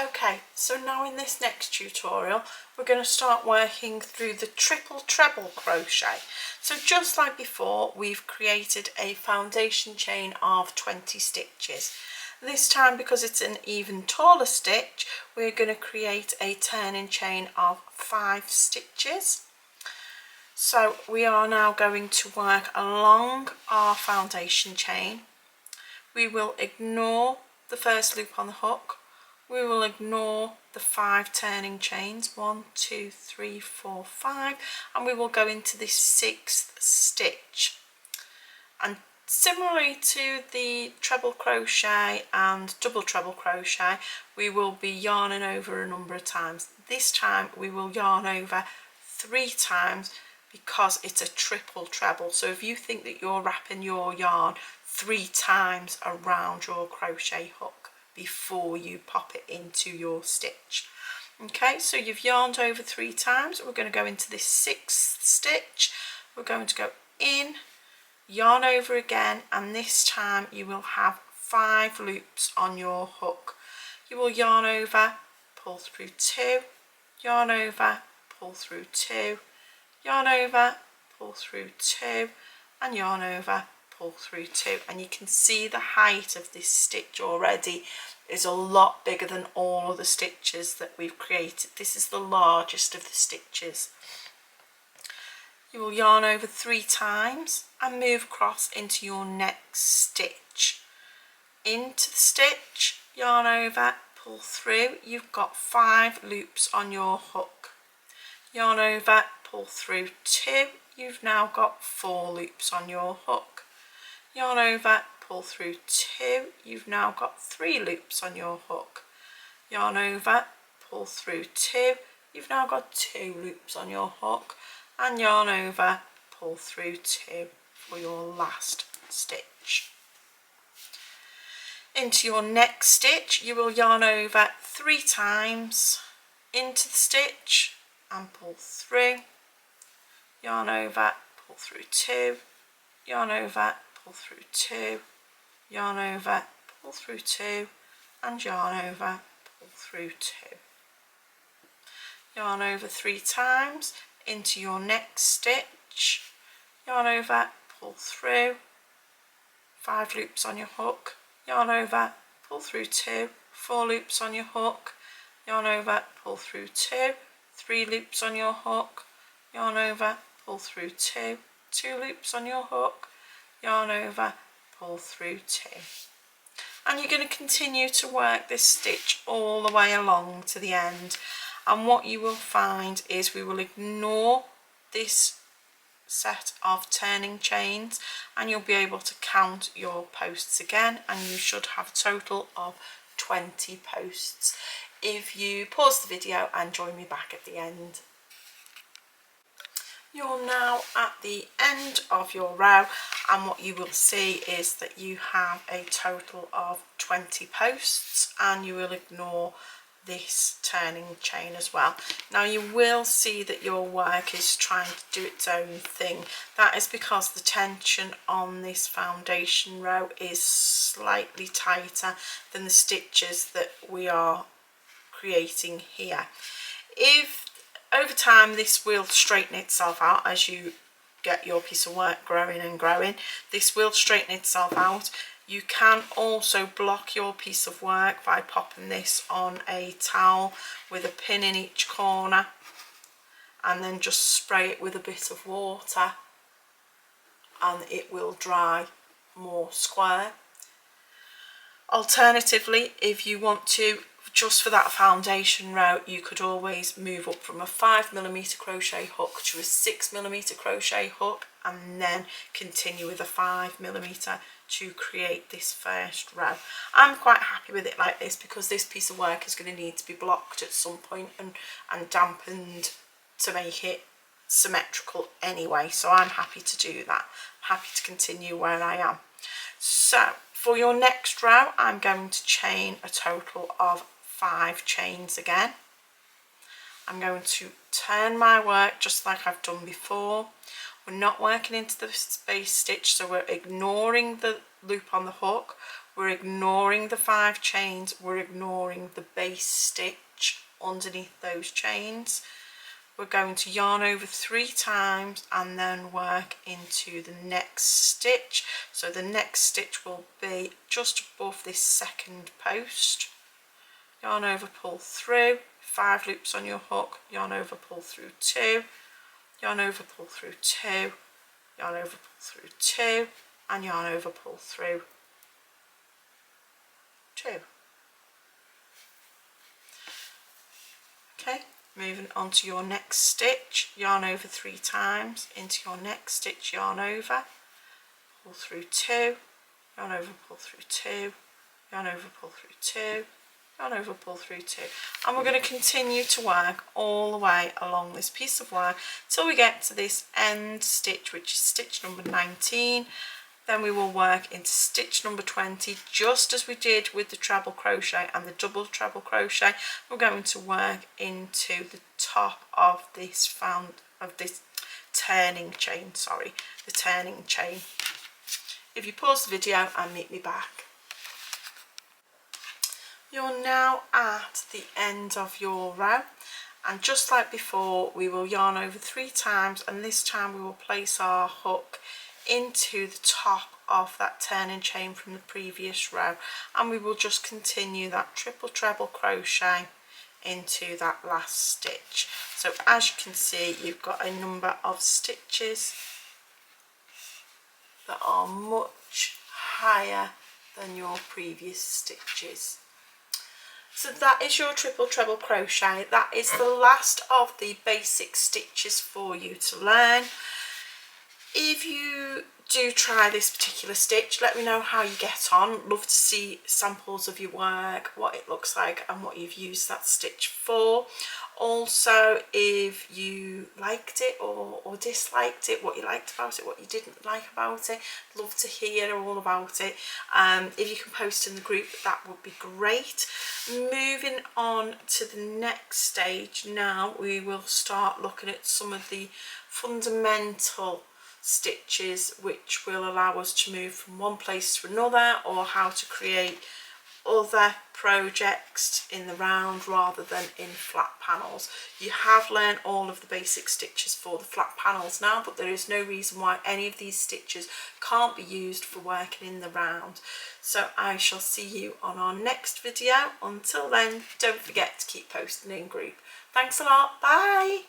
Okay, so now in this next tutorial we're going to start working through the triple treble crochet. So just like before, we've created a foundation chain of 20 stitches. This time, because it's an even taller stitch, we're going to create a turning chain of 5 stitches. So we are now going to work along our foundation chain. We will ignore the first loop on the hook. We will ignore the 5 turning chains, 1, 2, 3, 4, 5, and we will go into the 6th stitch. And similarly to the treble crochet and double treble crochet, we will be yarning over a number of times. This time we will yarn over 3 times because it's a triple treble. So if you think that you're wrapping your yarn 3 times around your crochet hook before you pop it into your stitch. Okay, so you've yarned over 3 times. We're going to go into this 6th stitch. We're going to go in, yarn over again, and this time you will have 5 loops on your hook. You will yarn over, pull through 2, yarn over, pull through 2, yarn over, pull through 2, and yarn over, pull through 2. And you can see the height of this stitch already is a lot bigger than all of the stitches that we've created. This is the largest of the stitches. You will yarn over 3 times and move across into your next stitch. Into the stitch, yarn over, pull through. You've got 5 loops on your hook. Yarn over, pull through 2. You've now got 4 loops on your hook. Yarn over, pull through 2. You've now got 3 loops on your hook. Yarn over, pull through 2. You've now got 2 loops on your hook, and yarn over, pull through 2 for your last stitch. Into your next stitch, you will yarn over 3 times into the stitch and pull through. Yarn over, pull through 2. Yarn over, pull through 2. Yarn over, pull through 2, and yarn over, pull through 2. Yarn over 3 times into your next stitch. Yarn over, pull through, 5 loops on your hook. Yarn over, pull through 2, 4 loops on your hook. Yarn over, pull through 2, 3 loops on your hook. Yarn over, pull through 2, 2 loops on your hook. Yarn over, pull through 2. And you're going to continue to work this stitch all the way along to the end. And what you will find is we will ignore this set of turning chains, and you'll be able to count your posts again, and you should have a total of 20 posts if you pause the video and join me back at the end. You're now at the end of your row, and what you will see is that you have a total of 20 posts, and you will ignore this turning chain as well. Now you will see that your work is trying to do its own thing. That is because the tension on this foundation row is slightly tighter than the stitches that we are creating here. If over time this will straighten itself out as you get your piece of work growing and growing, this will straighten itself out. You can also block your piece of work by popping this on a towel with a pin in each corner, and then just spray it with a bit of water and it will dry more square. Alternatively, if you want to, just for that foundation row, you could always move up from a 5mm crochet hook to a 6mm crochet hook, and then continue with a 5mm to create this first row. I'm quite happy with it like this because this piece of work is going to need to be blocked at some point and dampened to make it symmetrical anyway, so I'm happy to do that. I'm happy to continue where I am. So for your next row, I'm going to chain a total of 5 chains again. I'm going to turn my work just like I've done before. We're not working into the space stitch, so we're ignoring the loop on the hook. we're ignoring the 5 chains, we're ignoring the base stitch underneath those chains. We're going to yarn over 3 times and then work into the next stitch. So the next stitch will be just above this second post. Yarn over, pull through, 5 loops on your hook, yarn over, pull through 2, yarn over, pull through 2, yarn over, pull through 2, and yarn over, pull through 2. Okay, moving on to your next stitch, yarn over 3 times, into your next stitch, yarn over, pull through 2, yarn over, pull through 2, yarn over, pull through 2, yarn over, pull through 2, and we're going to continue to work all the way along this piece of work till we get to this end stitch, which is stitch number 19. Then we will work into stitch number 20, just as we did with the treble crochet and the double treble crochet. We're going to work into the top of this turning chain, the turning chain. If you pause the video and meet me back. You're now at the end of your row, and just like before, we will yarn over 3 times, and this time we will place our hook into the top of that turning chain from the previous row, and we will just continue that triple treble crochet into that last stitch. So as you can see, you've got a number of stitches that are much higher than your previous stitches. So that is your triple treble crochet. That is the last of the basic stitches for you to learn. If you do try this particular stitch, let me know how you get on. Love to see samples of your work, what it looks like and what you've used that stitch for. Also, if you liked it or disliked it, what you liked about it, what you didn't like about it, love to hear all about it. If you can post in the group, that would be great. Moving on to the next stage now, we will start looking at some of the fundamental stitches which will allow us to move from one place to another, or how to create other projects in the round rather than in flat panels. You have learned all of the basic stitches for the flat panels now, but there is no reason why any of these stitches can't be used for working in the round. So I shall see you on our next video. Until then, don't forget to keep posting in group. Thanks a lot. Bye.